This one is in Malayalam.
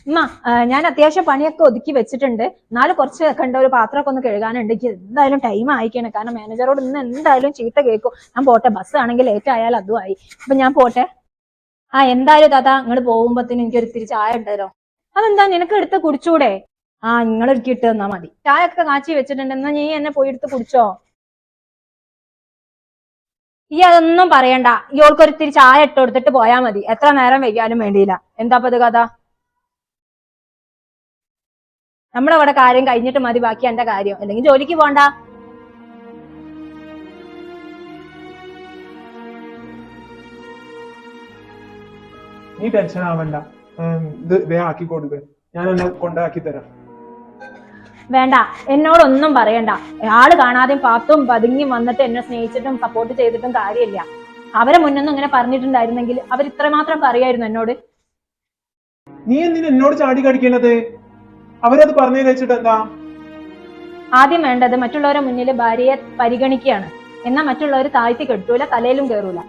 ഉമ്മ, ഞാൻ അത്യാവശ്യം പണിയൊക്കെ ഒതുക്കി വെച്ചിട്ടുണ്ട്. എന്നാലും കുറച്ച് കണ്ട ഒരു പാത്രമൊക്കെ ഒന്ന് കഴുകാനുണ്ട്. എനിക്ക് എന്തായാലും ടൈം ആയിക്കാണ്. കാരണം മാനേജറോട് ഇന്ന് എന്തായാലും ചീത്ത കേൾക്കും. ഞാൻ പോട്ടെ, ബസ് ആണെങ്കിൽ ലേറ്റ് ആയാൽ അതും ആയി. അപ്പൊ ഞാൻ പോട്ടെ. എന്തായാലും താത്താ നിങ്ങൾ പോകുമ്പോത്തിന് എനിക്ക് ഒരു ഇത്തിരി ചായ ഉണ്ടല്ലോ. അതെന്താ, നിനക്ക് എടുത്ത് കുടിച്ചൂടെ? നിങ്ങൾ ഒരുക്കി ഇട്ട് തന്നാ മതി. ചായ ഒക്കെ കാച്ചി വെച്ചിട്ടുണ്ട്, എന്നാ നീ എന്നെ പോയി എടുത്ത് കുടിച്ചോ. ഈ അതൊന്നും പറയണ്ട. ഇയോൾക്കൊരിത്തിരി ചായ ഇട്ട് കൊടുത്തിട്ട് പോയാൽ മതി. എത്ര നേരം വൈകാനും വേണ്ടിയില്ല. എന്താ ഇത് കഥ? നമ്മളവിടെ കാര്യം കഴിഞ്ഞിട്ട് മതി ബാക്കി എന്റെ കാര്യം. അല്ലെങ്കിൽ ജോലിക്ക് പോണ്ട. നീ ടെൻഷൻ ആവണ്ട. ഇത് വേ ആക്കി കൊടുക്ക, ഞാൻ എന്നെ കൊണ്ടാക്കി തരാം. വേണ്ട, എന്നോടൊന്നും പറയണ്ട. ആള് കാണാതെയും പാത്തും പതുങ്ങിയും വന്നിട്ട് എന്നെ സ്നേഹിച്ചിട്ടും സപ്പോർട്ട് ചെയ്തിട്ടും കാര്യമില്ല. അവരെ മുന്നൊന്നും ഇങ്ങനെ പറഞ്ഞിട്ടുണ്ടായിരുന്നെങ്കിൽ അവർ ഇത്രമാത്രം പറയായിരുന്നു എന്നോട്. നീ എന്തിനാ എന്നോട് ചാടി കടിക്കണത്? അവരത് പറഞ്ഞു വെച്ചിട്ട് എന്താ? ആദ്യം വേണ്ടത് മറ്റുള്ളവരെ മുന്നിൽ ഭാര്യയെ പരിഗണിക്കുകയാണ്. എന്നാൽ മറ്റുള്ളവർ താഴ്ത്തി കെട്ടൂല, തലയിലും കയറൂല.